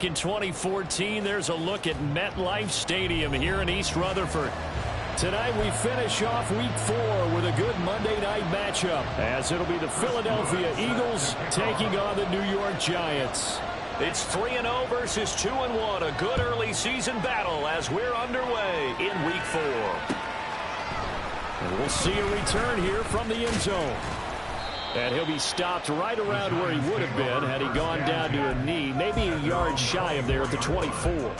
In 2014, there's a look at MetLife Stadium here in East Rutherford. Tonight we finish off Week 4 with a good Monday night matchup, as it'll be the Philadelphia Eagles taking on the New York Giants. It's 3-0 versus 2-1, a good early season battle as we're underway in Week 4. And we'll see a return here from the end zone. And he'll be stopped right around where he would have been had he gone down to a knee, maybe a yard shy of there at the 24.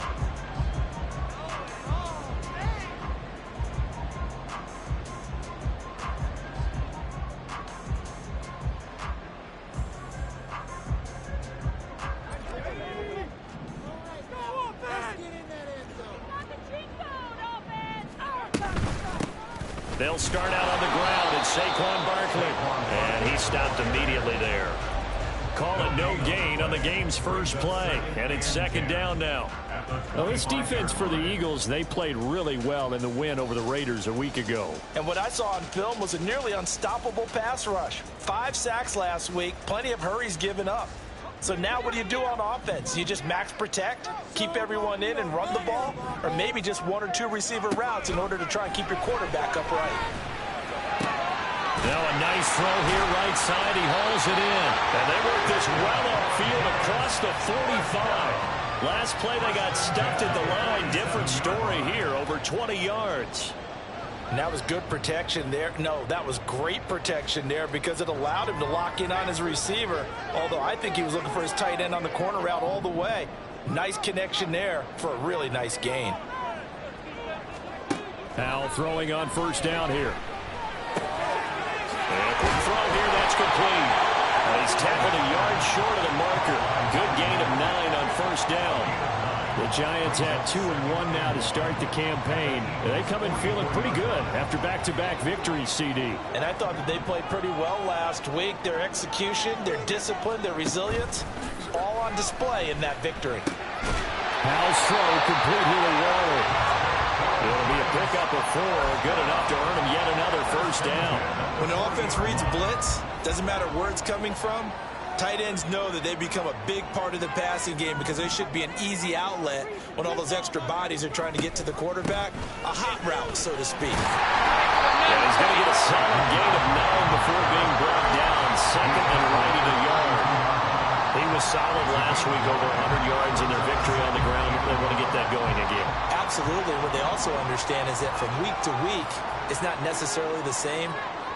They'll start out on the ground at Saquon Barkley. And he stopped immediately there. Call it no gain on the game's first play. And it's second down now. Well, this defense for the Eagles, they played really well in the win over the Raiders a week ago. And what I saw on film was a nearly unstoppable pass rush. 5 sacks last week, plenty of hurries given up. So now what do you do on offense? You just max protect, keep everyone in and run the ball, or maybe just 1 or 2 receiver routes in order to try and keep your quarterback upright. Now a nice throw here right side. He hauls it in. And they work this well upfield across the 45. Last play they got stuffed at the line. Different story here, over 20 yards. And that was good protection there. No, that was great protection there because it allowed him to lock in on his receiver. Although I think he was looking for his tight end on the corner route all the way. Nice connection there for a really nice gain. Now throwing on first down here. And a quick throw here, that's complete. And he's tackled a yard short of the marker. Good gain of 9 on first down. The Giants had 2-1 now to start the campaign. They come in feeling pretty good after back-to-back victories, CD. And I thought that they played pretty well last week. Their execution, their discipline, their resilience, all on display in that victory. Howell's throw complete here to Waller. It'll be a pickup of 4, good enough to earn him yet another first down. When the offense reads blitz, doesn't matter where it's coming from, tight ends know that they become a big part of the passing game because they should be an easy outlet when all those extra bodies are trying to get to the quarterback. A hot route, so to speak. And he's going to get a solid gain of 9 before being brought down. Second and right at a yard. He was solid last week, over 100 yards in their victory on the ground. They want to get that going again. Absolutely. What they also understand is that from week to week, it's not necessarily the same,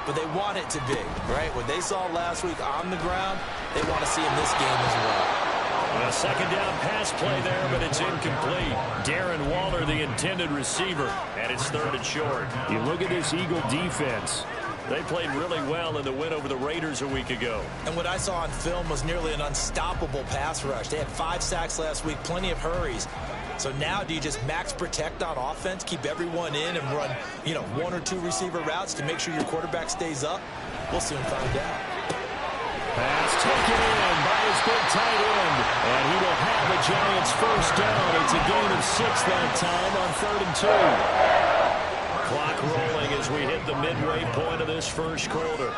but they want it to be, right? What they saw last week on the ground, they want to see in this game as well. A second down pass play there, but it's incomplete. Darren Waller, the intended receiver, and it's third and short. You look at this Eagle defense. They played really well in the win over the Raiders a week ago. And what I saw on film was nearly an unstoppable pass rush. They had 5 sacks last week, plenty of hurries. So now do you just max protect on offense, keep everyone in and run, 1 or 2 receiver routes to make sure your quarterback stays up? We'll soon find out. Pass taken in by his big tight end. And he will have the Giants first down. It's a gain of 6 that time on 3rd and 2. Clock rolling as we hit the midway point of this first quarter.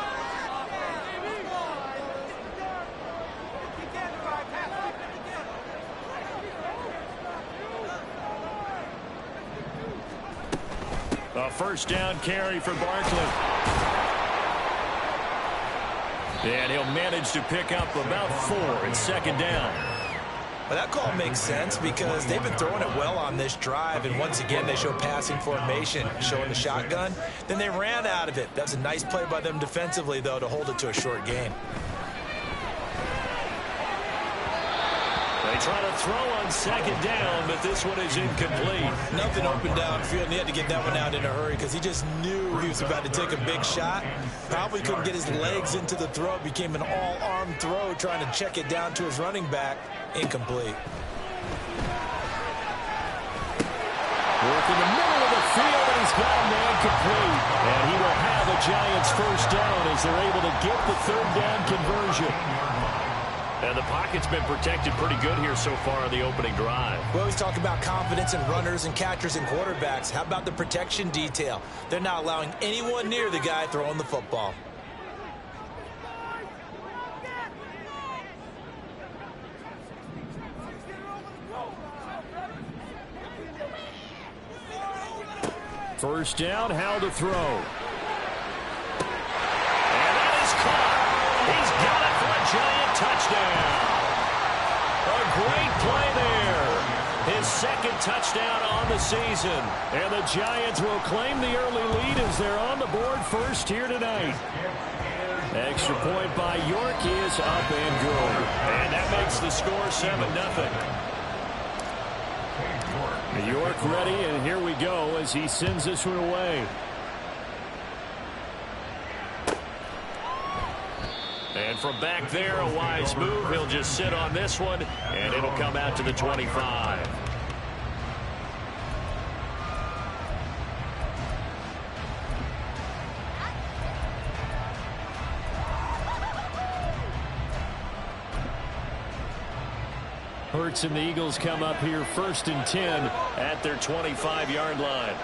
A first down carry for Barkley. And he'll manage to pick up about 4 in second down. Well, that call makes sense because they've been throwing it well on this drive, and once again they show passing formation, showing the shotgun. Then they ran out of it. That's a nice play by them defensively, though, to hold it to a short gain. They try to throw on second down, but this one is incomplete. Nothing open downfield, and he had to get that one out in a hurry because he just knew he was about to take a big shot. Probably couldn't get his legs into the throw. It became an all-arm throw trying to check it down to his running back. Incomplete. Work in the middle of the field, and he's got a man complete. And he will have the Giants first down as they're able to get the 3rd down conversion. And the pocket's been protected pretty good here so far on the opening drive. We always talk about confidence in runners and catchers and quarterbacks. How about the protection detail? They're not allowing anyone near the guy throwing the football. First down, Howell to throw. And that is caught. He's got it for a giant touchdown. A great play there. His second touchdown on the season. And the Giants will claim the early lead as they're on the board first here tonight. Extra point by York is up and good. And that makes the score 7-0. York ready, and here we go as he sends this one away. And from back there, a wise move. He'll just sit on this one, and it'll come out to the 25. Hurts and the Eagles come up here 1st and 10 at their 25-yard line.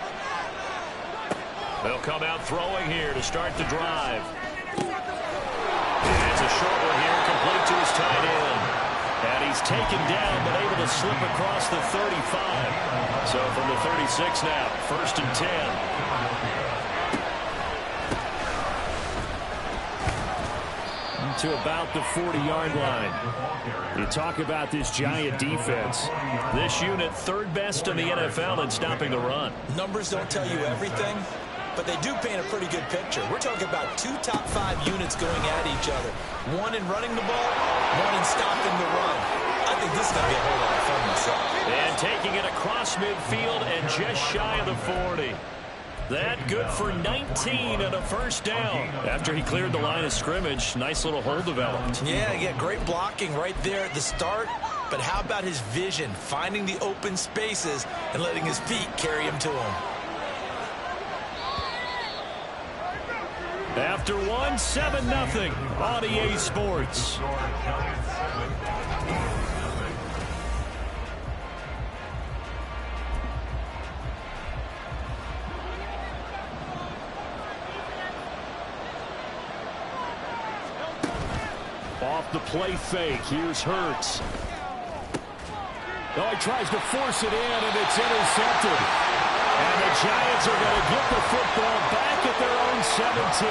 They'll come out throwing here to start the drive. And it's a short one here, complete to his tight end. And he's taken down, but able to slip across the 35. So from the 36 now, 1st and 10. To about the 40-yard line. You talk about this Giant defense. This unit, 3rd best in the NFL in stopping the run. Numbers don't tell you everything, but they do paint a pretty good picture. We're talking about 2 top 5 units going at each other. One in running the ball, one in stopping the run. I think this is going to be a whole lot of fun myself. And taking it across midfield and just shy of the 40. That good for 19 and a first down. After he cleared the line of scrimmage, nice little hole developed. Yeah, great blocking right there at the start. But how about his vision, finding the open spaces and letting his feet carry him to him. After 7-0 on EA Sports. Off the play fake. Here's Hurts. Oh, he tries to force it in, and it's intercepted. And the Giants are going to get the football back at their own 17.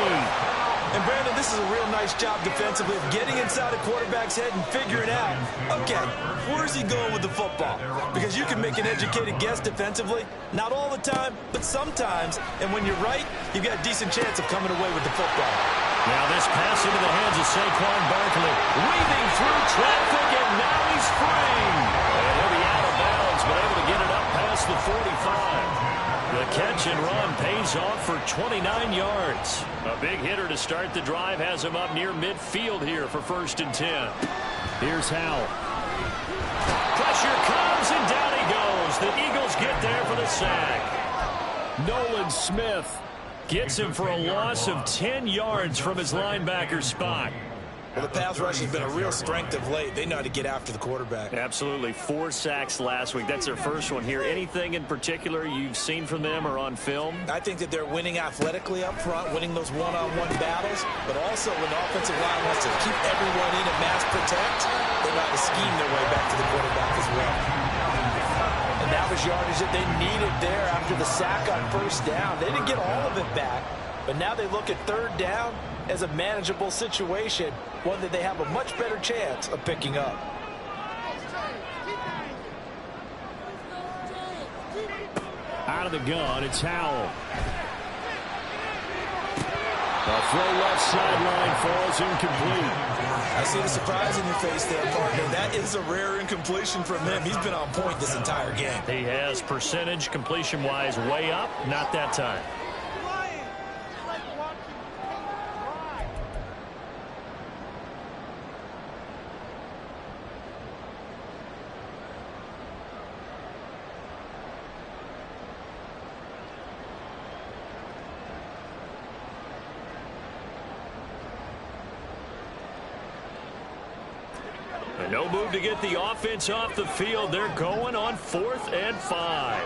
And, Brandon, this is a real nice job defensively of getting inside a quarterback's head and figuring out, okay, where's he going with the football? Because you can make an educated guess defensively. Not all the time, but sometimes. And when you're right, you've got a decent chance of coming away with the football. Now this pass into the hands of Saquon Barkley. Weaving through traffic, and now he's free. And he'll be out of bounds, but able to get it up past the 45. The catch and run pays off for 29 yards. A big hitter to start the drive has him up near midfield here for 1st and 10. Here's Howell. Pressure comes, and down he goes. The Eagles get there for the sack. Nolan Smith gets him for a loss of 10 yards from his linebacker spot. Well, the pass rush has been a real strength of late. They know how to get after the quarterback. Absolutely. 4 sacks last week. That's their first one here. Anything in particular you've seen from them or on film? I think that they're winning athletically up front, winning those one-on-one battles, but also when the offensive line wants to keep everyone in and mass protect, they know how to scheme their way back to the quarterback as well. And that was yardage that they needed there after the sack on 1st down. They didn't get all of it back, but now they look at 3rd down as a manageable situation, one that they have a much better chance of picking up. Out of the gun, it's Howell. A throw left sideline falls incomplete. I see the surprise in your face there, partner. That is a rare incompletion from him. He's been on point this entire game. He has percentage completion-wise way up. Not that time. No move to get the offense off the field. They're going on 4th and 5.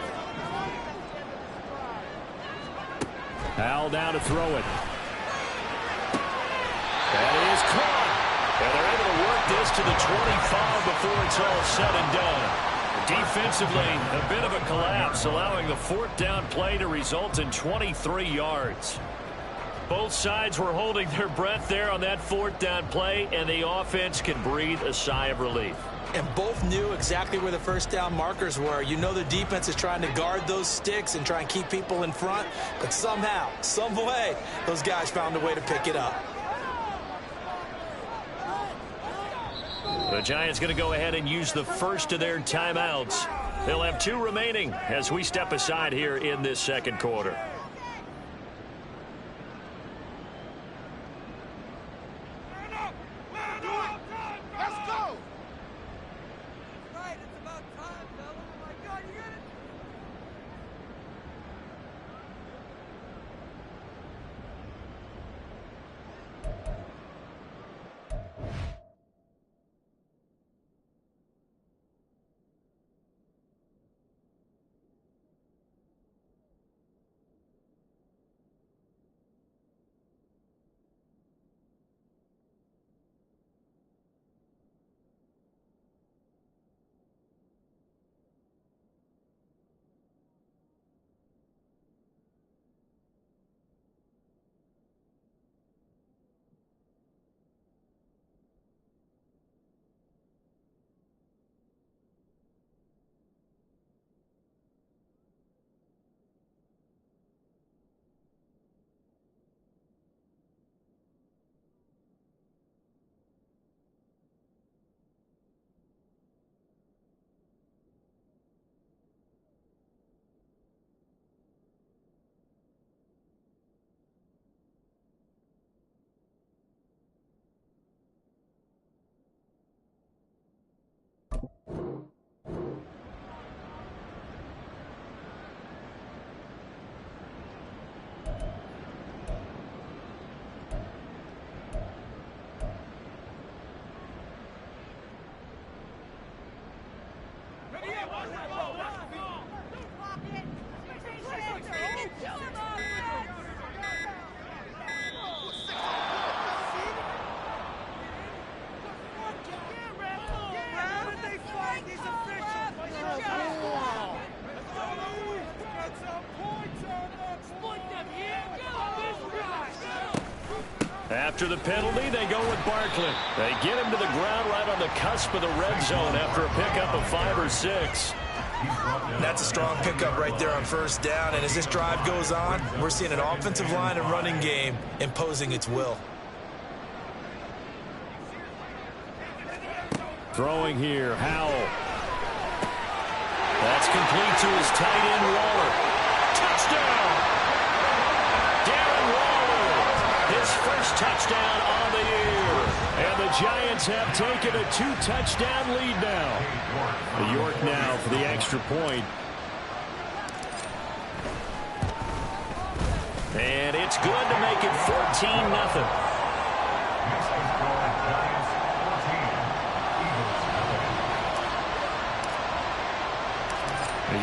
Howell down to throw it. That is caught. And they're able to work this to the 25 before it's all said and done. The offensively, a bit of a collapse, allowing the fourth down play to result in 23 yards. Both sides were holding their breath there on that fourth down play, and the offense can breathe a sigh of relief. And both knew exactly where the first down markers were. You know the defense is trying to guard those sticks and try and keep people in front, but somehow, some way, those guys found a way to pick it up. The Giants going to go ahead and use the first of their timeouts. They'll have 2 remaining as we step aside here in this second quarter. After the penalty, they go with Barkley. They get him to the ground right on the cusp of the red zone after a pickup of 5 or 6. That's a strong pickup right there on first down, and as this drive goes on, we're seeing an offensive line and running game imposing its will. Throwing here, Howell. That's complete to his tight end, Waller. Touchdown! Darren Waller, his first touchdown on the year. And the Giants have taken a 2-touchdown lead now. York now for the extra point. And it's good to make it 14-0.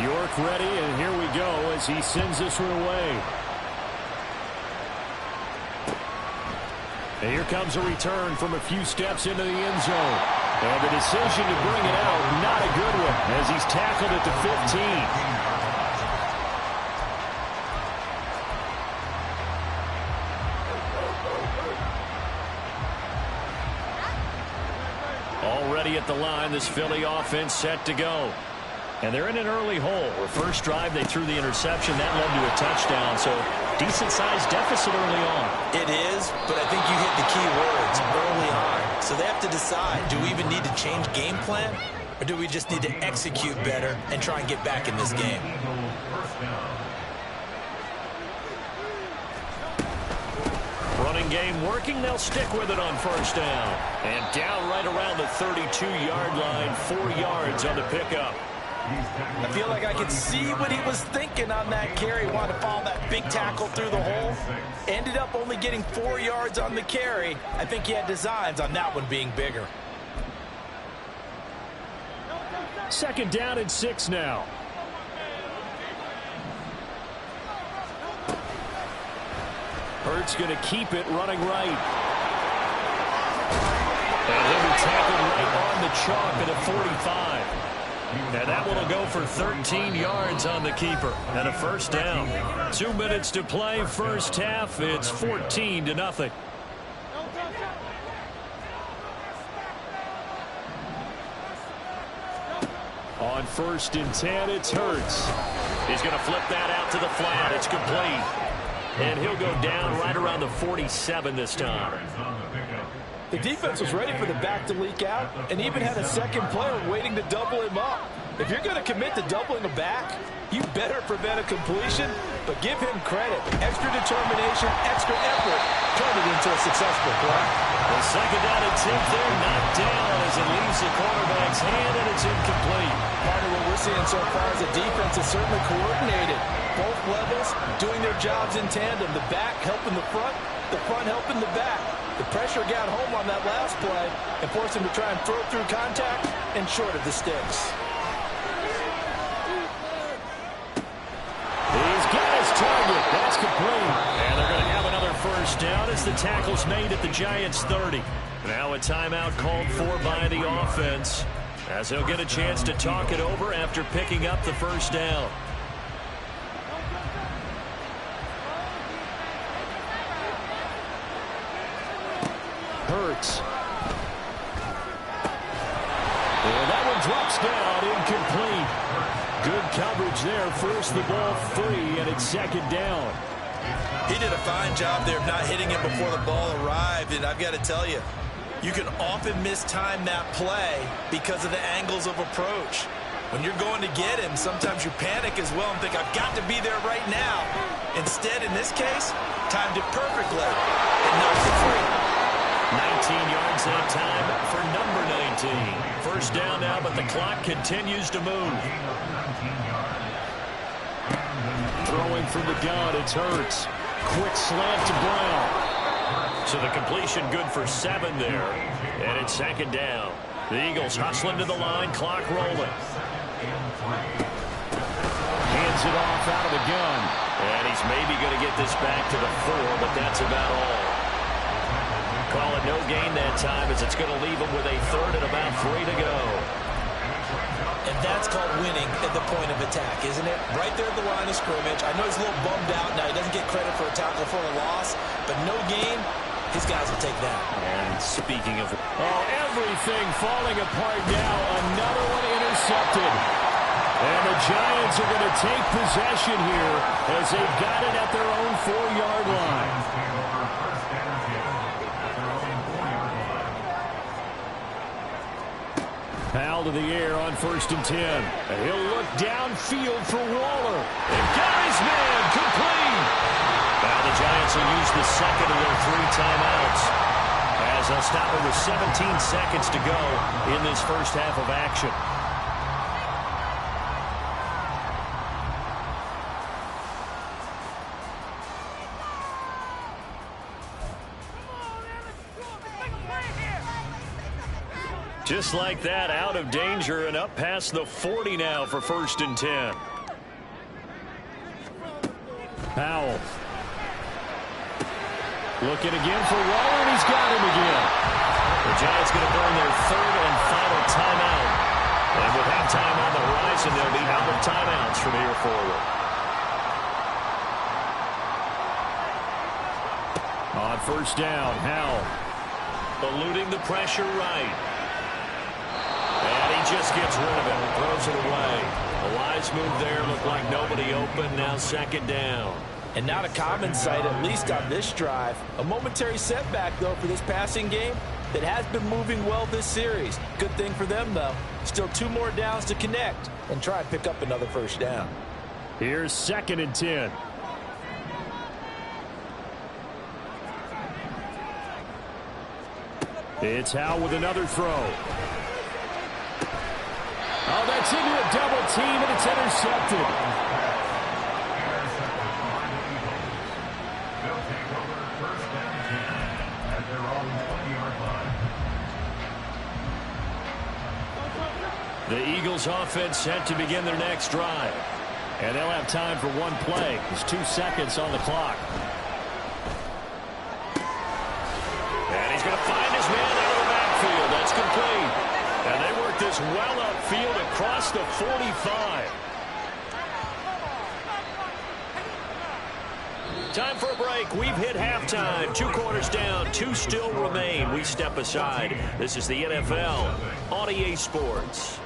York ready, and here we go as he sends this one away. And here comes a return from a few steps into the end zone. And the decision to bring it out, not a good one, as he's tackled at the 15. Already at the line, this Philly offense set to go. And they're in an early hole. The first drive, they threw the interception. That led to a touchdown. So, decent-sized deficit early on. It is, but I think you hit the key words early on. So they have to decide, do we even need to change game plan? Or do we just need to execute better and try and get back in this game? Running game working. They'll stick with it on first down. And down right around the 32-yard line. 4 yards on the pickup. I feel like I could see what he was thinking on that carry. Wanted to follow that big tackle through the hole. Ended up only getting 4 yards on the carry. I think he had designs on that one being bigger. Second down and 6 now. Hurts going to keep it running right. And he'll be tackled right on the chalk at a 45. And that one will go for 13 yards on the keeper and a first down. 2 minutes to play, first half. It's 14-0. On 1st and 10, it's Hurts. He's going to flip that out to the flat. It's complete. And he'll go down right around the 47 this time. The defense was ready for the back to leak out and even had a second player waiting to double him up. If you're going to commit to doubling a back, you better prevent a completion, but give him credit. Extra determination, extra effort, turned it into a successful play. The second down attempt there, knocked down as it leaves the quarterback's hand, and it's incomplete. Part of what we're seeing so far is the defense is certainly coordinated. Both levels doing their jobs in tandem. The back helping the front helping the back. The pressure got home on that last play and forced him to try and throw through contact and short of the sticks. He's got his target. That's complete. And they're going to have another first down as the tackle's made at the Giants' 30. Now a timeout called for by the offense as they'll get a chance to talk it over after picking up the first down. Hurts. And that one drops down, incomplete. Good coverage there, forced the ball free, and it's second down. He did a fine job there of not hitting him before the ball arrived, and I've got to tell you, you can often mistime that play because of the angles of approach. When you're going to get him, sometimes you panic as well and think, I've got to be there right now. Instead, in this case, timed it perfectly and knocked it free. 19 yards that time for number 19. First down now, but the clock continues to move. Throwing from the gun, it's Hurts. Quick slant to Brown. So the completion good for 7 there. And it's second down. The Eagles hustling to the line, clock rolling. Hands it off out of the gun. And he's maybe going to get this back to the 4, but that's about all. Call it no gain that time as it's going to leave him with a third and about 3 to go. And that's called winning at the point of attack, isn't it? Right there at the line of scrimmage. I know he's a little bummed out now. He doesn't get credit for a tackle for a loss, but no gain, his guys will take that. And speaking of... everything falling apart now. Another one intercepted. And the Giants are going to take possession here as they've got it at their own 4-yard line. Powell to the air on 1st and 10. And he'll look downfield for Waller. And got his man complete. Now the Giants will use the second of their 3 timeouts as they'll stop it with 17 seconds to go in this first half of action. Just like that, out of danger and up past the 40 now for 1st and 10. Powell. Looking again for Waller, and he's got him again. The Giants going to burn their 3rd and final timeout. And with halftime on the horizon, they'll be out of timeouts from here forward. On 1st down, Howell. Eluding the pressure right. And he just gets rid of it, throws it away. A wise move there, looked like nobody open, now second down. And not a common sight, at least on this drive. A momentary setback, though, for this passing game that has been moving well this series. Good thing for them, though. Still 2 more downs to connect and try and pick up another first down. Here's 2nd and 10. It's Howell with another throw. Oh, that's into a double team, and it's intercepted. The Eagles offense set to begin their next drive. And they'll have time for 1 play. There's 2 seconds on the clock. And he's going to find his man out of the backfield. That's complete. And they work this goes well upfield across the 45. Time for a break. We've hit halftime. 2 quarters down. 2 still remain. We step aside. This is the NFL on EA Sports.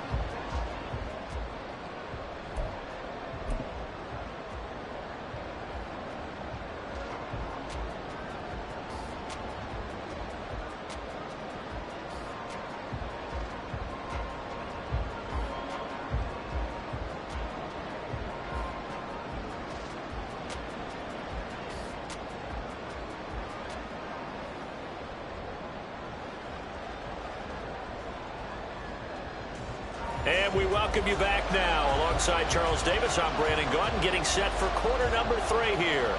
And we welcome you back now. Alongside Charles Davis, I'm Brandon Gaudin, getting set for quarter number 3 here.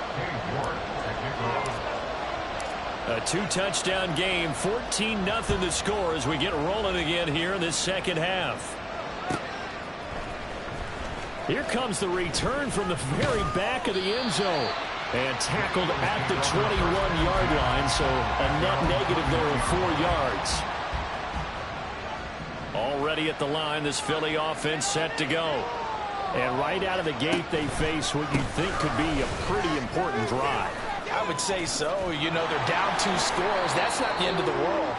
A 2-touchdown game, 14-0 the score as we get rolling again here in this second half. Here comes the return from the very back of the end zone. And tackled at the 21-yard line, so a net negative there of 4 yards. Already at the line, this Philly offense set to go. And right out of the gate, they face what you think could be a pretty important drive. I would say so. You know, they're down 2 scores. That's not the end of the world.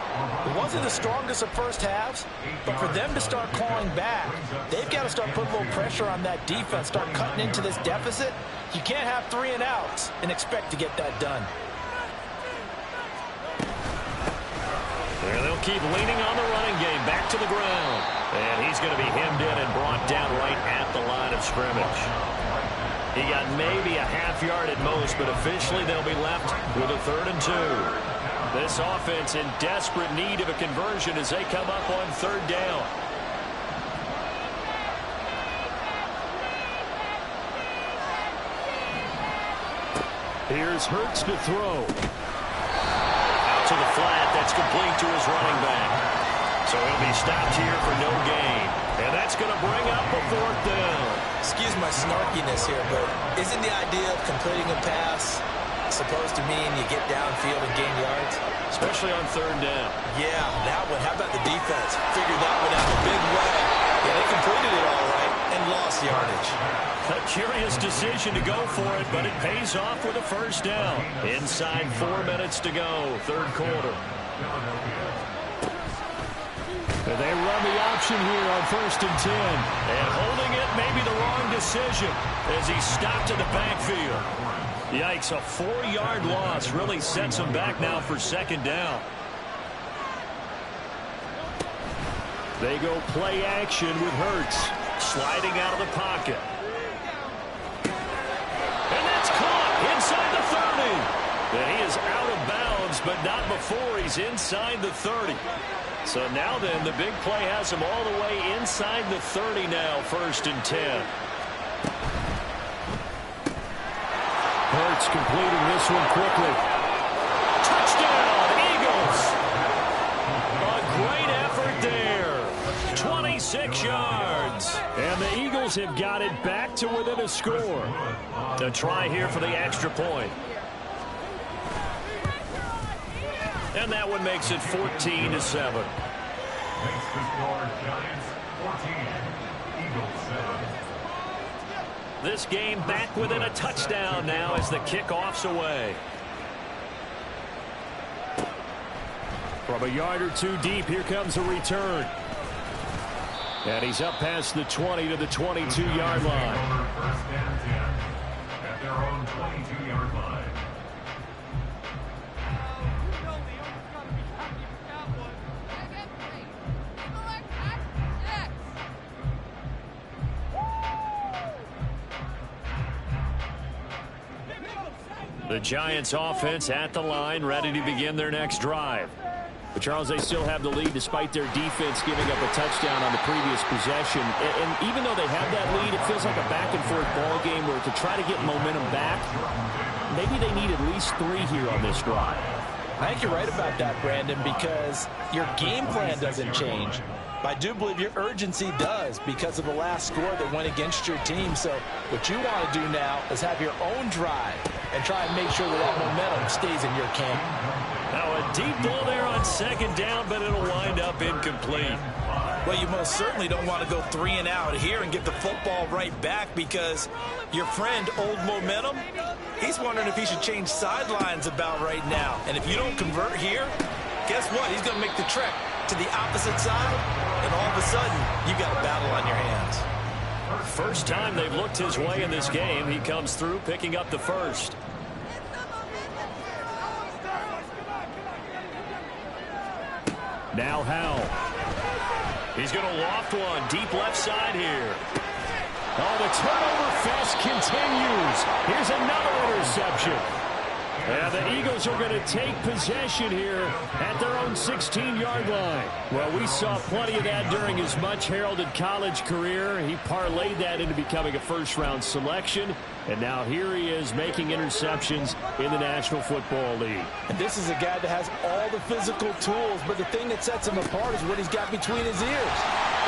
It wasn't the strongest of first halves, but for them to start clawing back, they've got to start putting a little pressure on that defense, start cutting into this deficit. You can't have 3 and outs and expect to get that done. And they'll keep leaning on the running game, back to the ground. And he's going to be hemmed in and brought down right at the line of scrimmage. He got maybe a half yard at most, but officially they'll be left with a 3rd and 2. This offense in desperate need of a conversion as they come up on 3rd down. Here's Hurts to throw. To the flat, that's complete to his running back. So he'll be stopped here for no gain. And that's going to bring up a 4th down. Excuse my snarkiness here, but isn't the idea of completing a pass supposed to mean you get downfield and gain yards? Especially on 3rd down. Yeah, that one. How about the defense? Figured that one out a big way. Yeah, they completed it all right and lost yardage. A curious decision to go for it, but it pays off with a 1st down. Inside 4 minutes to go, 3rd quarter. And they run the option here on 1st and 10. And holding it may be the wrong decision as he stopped in the backfield. Yikes, a 4-yard loss really sets him back now for 2nd down. They go play action with Hurts, sliding out of the pocket. And that's caught inside the 30. And he is out of bounds, but not before he's inside the 30. So now then, the big play has him all the way inside the 30 now, 1st and 10. Hurts completing this one quickly. Touchdown, Eagles! A great effort there. 26 yards. And the Eagles have got it back to within a score. A try here for the extra point. And that one makes it 14-7. Makes the score Giants 14, Eagles 7. This game back within a touchdown now as the kickoff's away. From a yard or 2 deep, here comes a return. And he's up past the 20 to the 22-yard line. First and 10 at their own 22-yard line. The Giants offense at the line, ready to begin their next drive. But Charles, they still have the lead despite their defense giving up a touchdown on the previous possession. And even though they have that lead, it feels like a back-and-forth ball game where to try to get momentum back, maybe they need at least 3 here on this drive. I think you're right about that, Brandon, because your game plan doesn't change. I do believe your urgency does because of the last score that went against your team. So what you want to do now is have your own drive and try and make sure that momentum stays in your camp. Now a deep ball there on 2nd down, but it'll wind up incomplete. Well, you most certainly don't want to go 3 and out here and get the football right back, because your friend, Old Momentum, he's wondering if he should change sidelines about right now. And if you don't convert here, guess what? He's going to make the trek to the opposite side, and all of a sudden, you got a battle on your hands. First time they've looked his way in this game. He comes through picking up the first. Now Howell. He's going to loft one deep left side here. Oh, the turnover fest continues. Here's another interception. And the Eagles are going to take possession here at their own 16-yard line. Well, we saw plenty of that during his much-heralded college career. He parlayed that into becoming a first-round selection. And now here he is making interceptions in the National Football League. And this is a guy that has all the physical tools, but the thing that sets him apart is what he's got between his ears.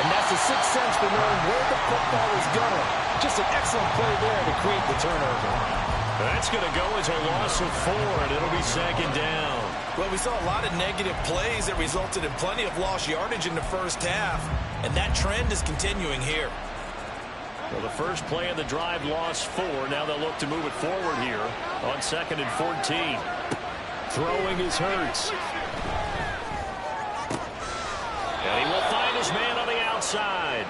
And that's the sixth sense for knowing where the football is going. Just an excellent play there to create the turnover. That's going to go as a loss of 4, and it'll be second down. Well, we saw a lot of negative plays that resulted in plenty of lost yardage in the first half, and that trend is continuing here. Well, the first play of the drive lost 4. Now they'll look to move it forward here on 2nd and 14. Throwing is Hurts. And he will find his man on the outside.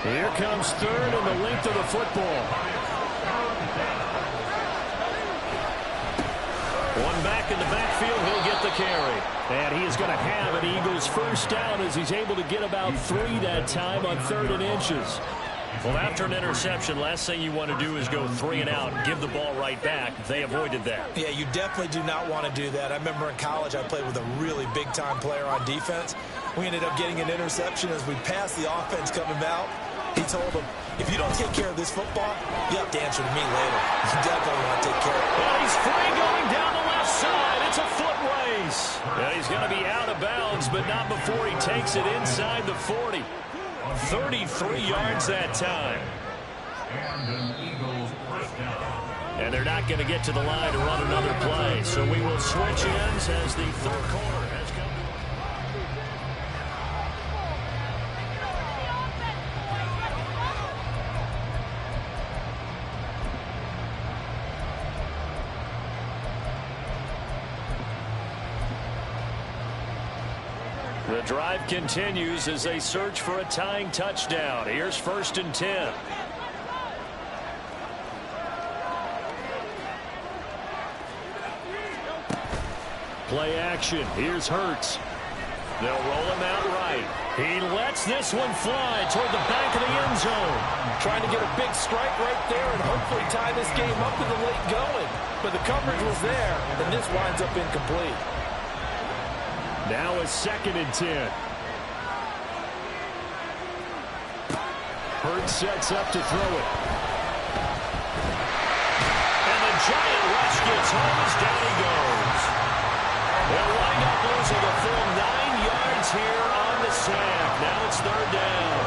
Here comes 3rd and the length of the football. One back in the backfield, he'll get the carry. And he is going to have an Eagles first down as he's able to get about 3 that time on 3rd and inches. Well, after an interception, last thing you want to do is go 3 and out and give the ball right back. They avoided that. Yeah, you definitely do not want to do that. I remember in college I played with a really big-time player on defense. We ended up getting an interception as we passed the offense coming out. He told him, if you don't take care of this football, you have to answer to me later. You definitely want to take care of it. Well, he's free going down the left side. It's a foot race. And he's going to be out of bounds, but not before he takes it inside the 40. 33 yards that time. And an Eagles first down. And they're not going to get to the line to run another play. So we will switch ends as the third quarter has come to. The drive continues as they search for a tying touchdown. Here's 1st and 10. Play action. Here's Hurts. They'll roll him out right. He lets this one fly toward the back of the end zone. Trying to get a big strike right there and hopefully tie this game up with the late going. But the coverage was there, and this winds up incomplete. Now a 2nd and 10. Hurts sets up to throw it. And the giant rush gets home as down he goes. They'll wind up losing a full 9 yards here on the sack. Now it's 3rd down.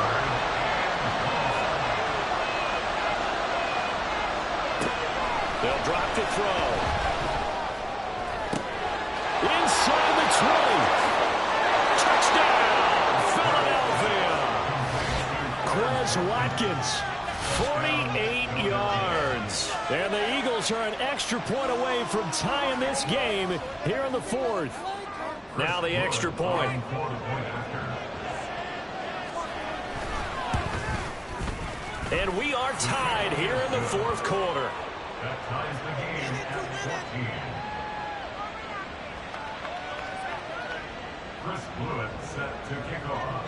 They'll drop to throw. Inside the 20. Touchdown, Philadelphia. Quez Watkins, 48 yards. And the Eagles are an extra point away from tying this game here in the 4th. Now the extra point. And we are tied here in the 4th quarter. That ties the game at 14. Chris Blewett set to kick off.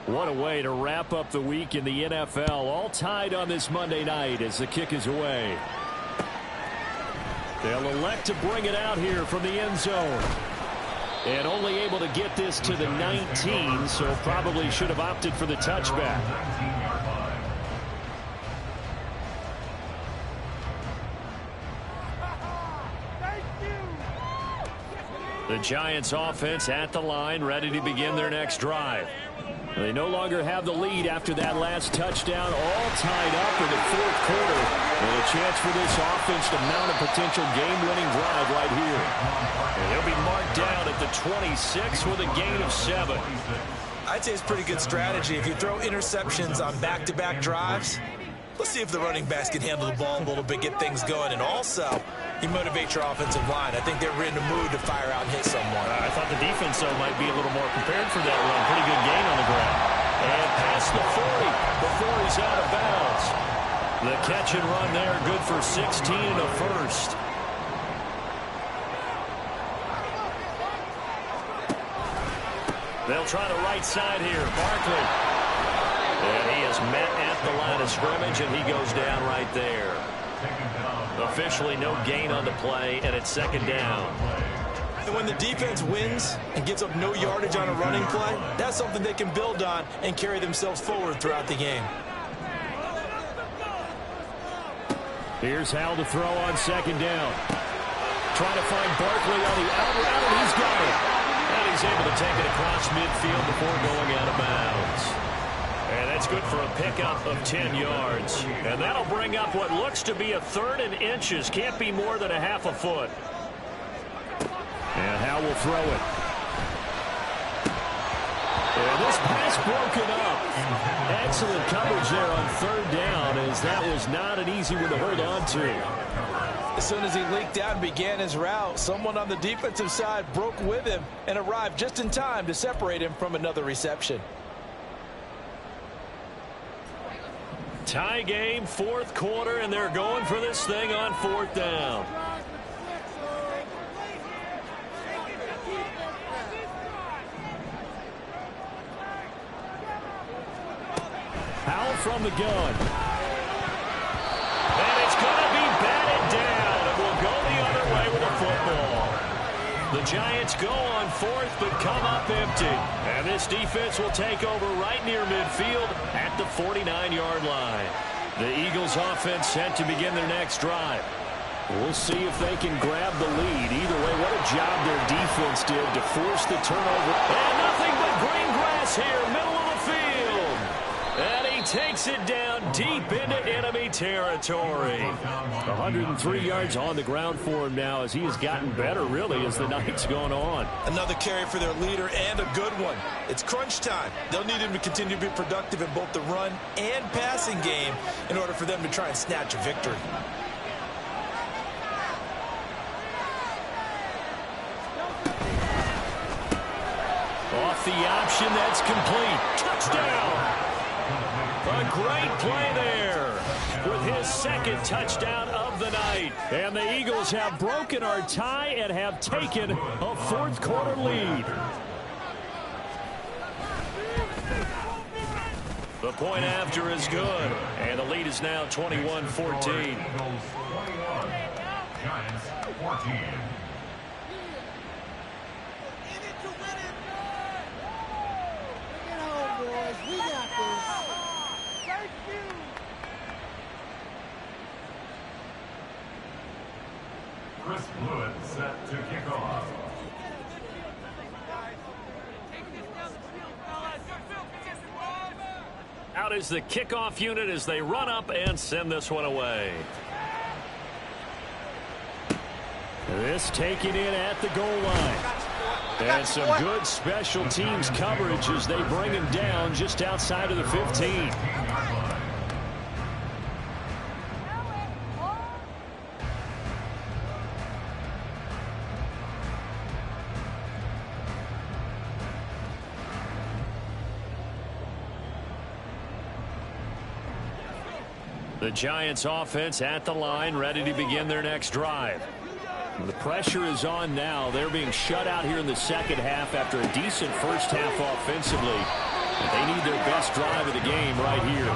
What a way to wrap up the week in the NFL. All tied on this Monday night as the kick is away. They'll elect to bring it out here from the end zone. And only able to get this to the 19, so probably should have opted for the touchback. The Giants offense at the line, ready to begin their next drive. They no longer have the lead after that last touchdown, all tied up in the fourth quarter. And a chance for this offense to mount a potential game-winning drive right here. And he'll be marked down at the 26 with a gain of 7. I'd say it's pretty good strategy. If you throw interceptions on back-to-back drives, let's see if the running backs can handle the ball a little bit, get things going. And also, you motivate your offensive line. I think they're in the mood to fire out and hit someone. I thought the defense, though, might be a little more prepared for that run. Pretty good gain on the ground. And past the 40 before he's out of bounds. The catch and run there, good for 16 and a first. They'll try the right side here. Barkley. And he is met at the line of scrimmage, and he goes down right there. Officially no gain on the play, and it's second down. And when the defense wins and gives up no yardage on a running play, that's something they can build on and carry themselves forward throughout the game. Here's Hal to throw on second down. Trying to find Barkley on the out route, and he's got it. And he's able to take it across midfield before going out of bounds. And that's good for a pickup of 10 yards. And that'll bring up what looks to be a third and inches. Can't be more than a half a foot. And Hal will throw it. And this pass broken up. Excellent coverage there on third down, as that was not an easy one to hold on to. As soon as he leaked out and began his route, someone on the defensive side broke with him and arrived just in time to separate him from another reception. Tie game, fourth quarter, and they're going for this thing on fourth down. Howell from the gun. And it's going to be batted down. It will go the other way with a football. The Giants go on fourth, but come up empty. And this defense will take over right near midfield at the 49-yard line. The Eagles offense set to begin their next drive. We'll see if they can grab the lead. Either way, what a job their defense did to force the turnover. And nothing but green grass here, middle of the field. And he takes it down deep into enemy territory. 103 yards on the ground for him now, as he has gotten better, really, as the night's gone on. Another carry for their leader, and a good one. It's crunch time. They'll need him to continue to be productive in both the run and passing game in order for them to try and snatch a victory. Off the option, that's complete. Touchdown! A great play there with his second touchdown of the night. And the Eagles have broken our tie and have taken a fourth quarter lead. The point after is good, and the lead is now 21-14. Giants 14. Chris Blewett set to kick off. Out is the kickoff unit as they run up and send this one away. This taken in at the goal line. And some good special teams coverage as they bring him down just outside of the 15. The Giants offense at the line, ready to begin their next drive. The pressure is on now. They're being shut out here in the second half after a decent first half offensively. They need their best drive of the game right here.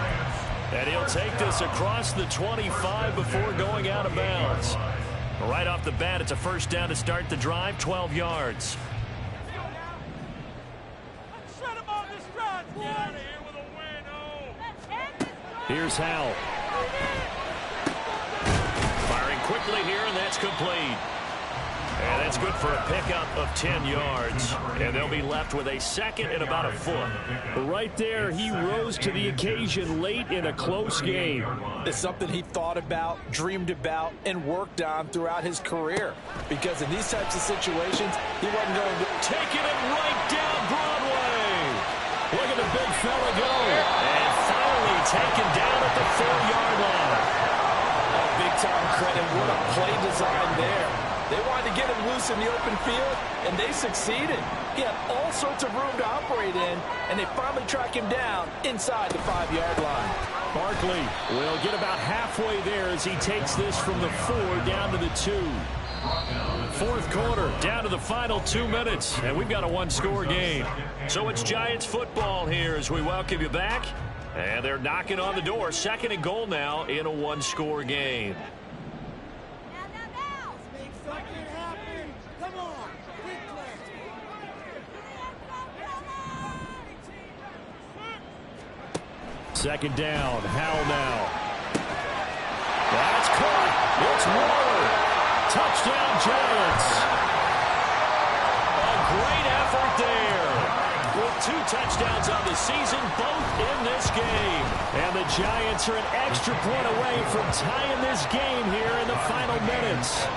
And he'll take this across the 25 before going out of bounds. Right off the bat, it's a first down to start the drive, 12 yards. Here's Howell. Firing quickly here, and that's complete. And that's good for a pickup of 10 yards. And they'll be left with a second and about a foot. Right there, he rose to the occasion late in a close game. It's something he thought about, dreamed about, and worked on throughout his career. Because in these types of situations, he wasn't going to... Taking it right down Broadway. Look at the big fella go. And finally taken down at the 4-yard line. Oh, big-time credit. What a play design there. They wanted to get him loose in the open field, and they succeeded. He had all sorts of room to operate in, and they finally track him down inside the 5-yard line. Barkley will get about halfway there as he takes this from the 4 down to the 2. Fourth quarter, down to the final 2 minutes, and we've got a one-score game. So it's Giants football here as we welcome you back. And they're knocking on the door. Second and goal now in a one-score game. Second down, Howell now. That's caught. It's Waller. Touchdown, Giants. A great effort there. With 2 touchdowns on the season, both in this game. And the Giants are an extra point away from tying this game here in the final minutes.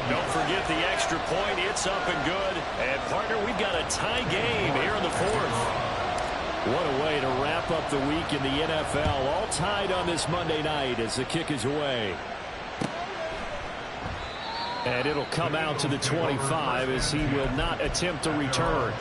Don't forget the extra point. It's up and good. And, partner, we've got a tie game here in the 4th. What a way to wrap up the week in the NFL. All tied on this Monday night as the kick is away. And it'll come out to the 25 as he will not attempt to return.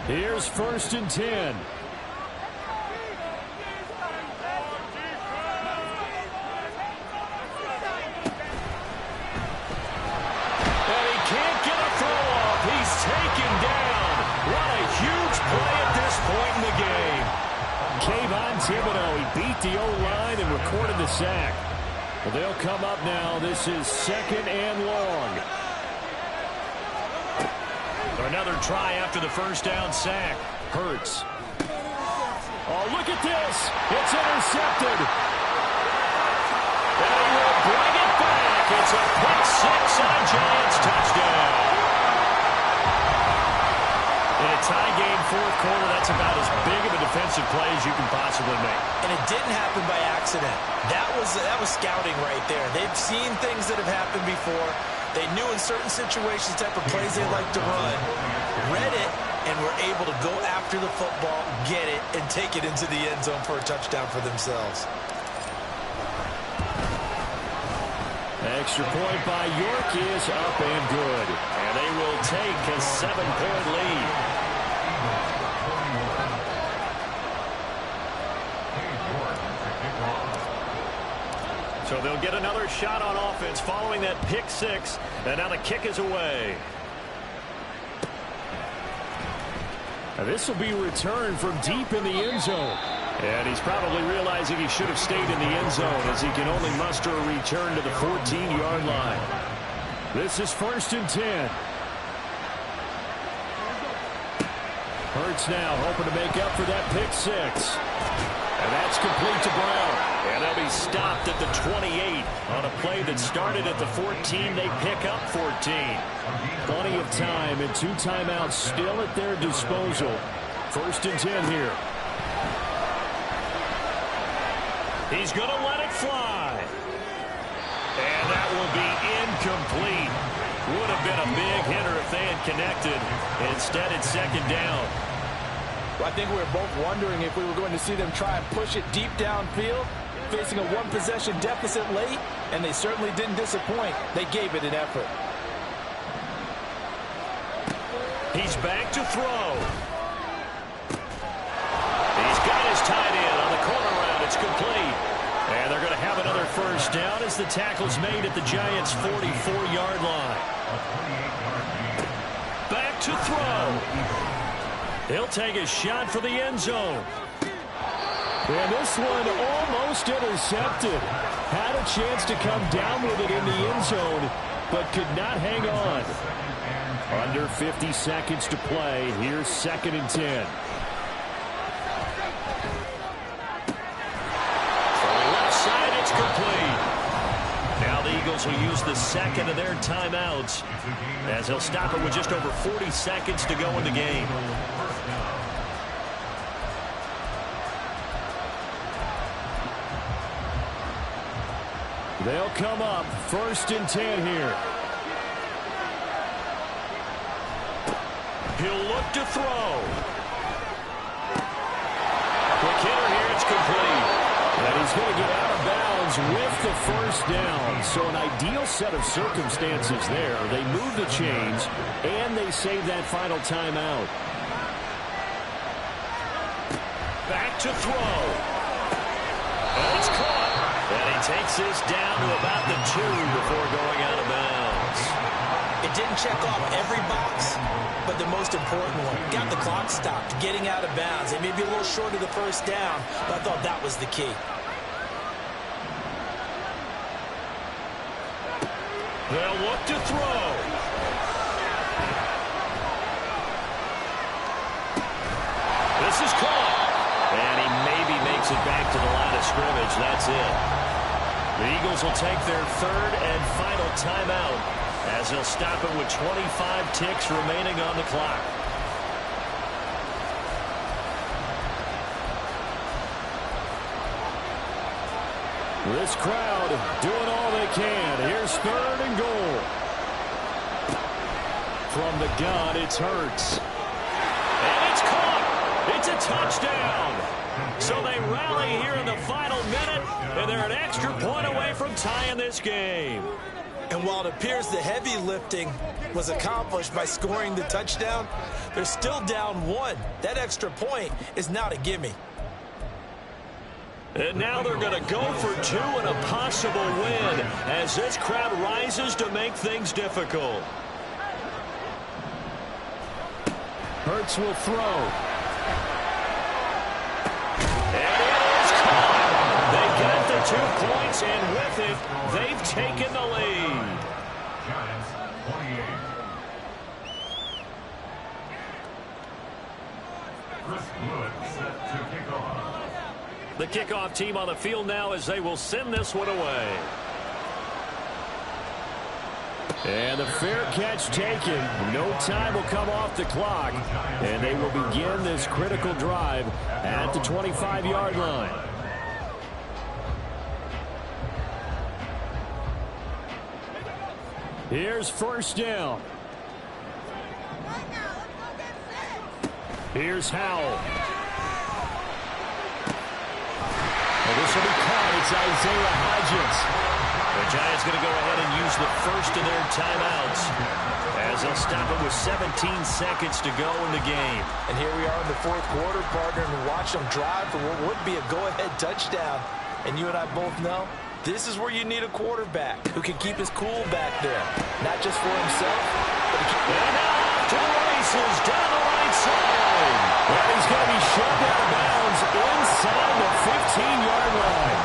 Here's 1st and 10. He beat the O-line and recorded the sack. Well, they'll come up now. This is 2nd and long. Another try after the first down sack. Hurts. Oh, look at this. It's intercepted. And he will bring it back. It's a pick 6 and a Giants touchdown. In a tie game, 4th quarter, that's about as big of a defensive play as you can possibly make. And it didn't happen by accident. That was scouting right there. They've seen things that have happened before. They knew in certain situations type of plays they like to run, read it, and were able to go after the football, get it, and take it into the end zone for a touchdown for themselves. Extra point by York is up and good. And they will take a 7-point lead. So they'll get another shot on offense following that pick 6. And now the kick is away. Now this will be returned from deep in the end zone. And he's probably realizing he should have stayed in the end zone as he can only muster a return to the 14-yard line. This is 1st and 10. Hurts now hoping to make up for that pick 6. And that's complete to Brown. And they'll be stopped at the 28 on a play that started at the 14. They pick up 14. Plenty of time and 2 timeouts still at their disposal. 1st and 10 here. He's going to let it fly. And that will be incomplete. Would have been a big hitter if they had connected. Instead, it's 2nd down. Well, I think we were both wondering if we were going to see them try and push it deep downfield, facing a 1-possession deficit late, and they certainly didn't disappoint. They gave it an effort. He's back to throw. He's got his tight end on the corner route. It's complete. And they're going to have another first down as the tackle's made at the Giants' 44-yard line. Back to throw. He'll take a shot for the end zone. And this one almost intercepted. Had a chance to come down with it in the end zone, but could not hang on. Under 50 seconds to play. Here's 2nd and 10. From the left side, it's complete. Now the Eagles will use the second of their timeouts as they'll stop it with just over 40 seconds to go in the game. They'll come up 1st and 10 here. He'll look to throw. Quick hitter here, it's complete. And he's going to get out of bounds with the 1st down. So an ideal set of circumstances there. They move the chains, and they save that final timeout. Back to throw. And it's caught. And he takes this down to about the 2 before going out of bounds. It didn't check off every box, but the most important one. Got the clock stopped, getting out of bounds. It may be a little short of the 1st down, but I thought that was the key. They'll look to throw. This is caught. And he maybe makes it back to the line of scrimmage. That's it. The Eagles will take their 3rd and final timeout as they'll stop it with 25 ticks remaining on the clock. This crowd doing all they can. Here's 3rd and goal. From the gun, it's Hurts. And it's caught. It's a touchdown. So they rally here in the final minute, and they're an extra point away from tying this game. And while it appears the heavy lifting was accomplished by scoring the touchdown, they're still down 1. That extra point is not a gimme. And now they're going to go for 2 and a possible win as this crowd rises to make things difficult. Hurts will throw. And it is caught. They got the 2 points, and with it, they've taken the lead. Giants 28. Chris Wood set to kick off. The kickoff team on the field now as they will send this one away. And the fair catch taken. No time will come off the clock. And they will begin this critical drive at the 25-yard line. Here's 1st down. Here's Howell. This will be caught. It's Isaiah Hodgins. The Giants going to go ahead and use the 1st of their timeouts as they'll stop it with 17 seconds to go in the game. And here we are in the 4th quarter, partner, and watch them drive for what would be a go-ahead touchdown. And you and I both know this is where you need a quarterback who can keep his cool back there. Not just for himself, but to keep... And now to the races down the right side. Well, he's going to be shoved out of bounds inside the 15-yard line.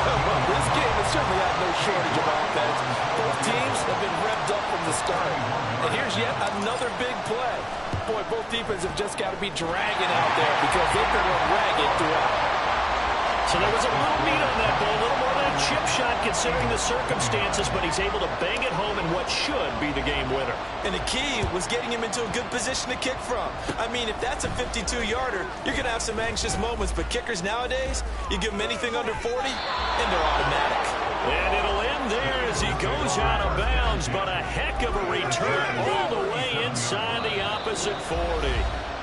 Well, this game has certainly had no shortage of offense. Both teams have been revved up from the start. And here's yet another big play. Boy, both defenses have just got to be dragging out there because they've been run ragged throughout. So there was a little meat on that ball, a little more than a chip shot considering the circumstances, but he's able to bang it home in what should be the game winner. And the key was getting him into a good position to kick from. I mean, if that's a 52-yarder, you're going to have some anxious moments, but kickers nowadays, you give them anything under 40, and they're automatic. And it'll end there as he goes out of bounds, but a heck of a return all the way inside the opposite 40.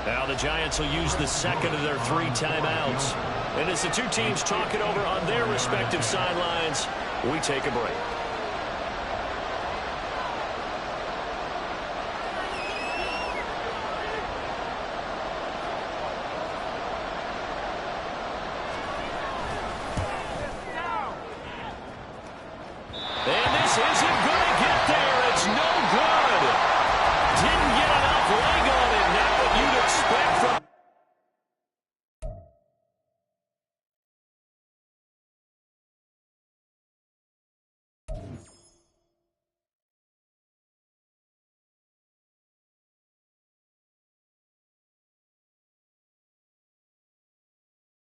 Now the Giants will use the 2nd of their 3 timeouts. And as the 2 teams talk it over on their respective sidelines, we take a break.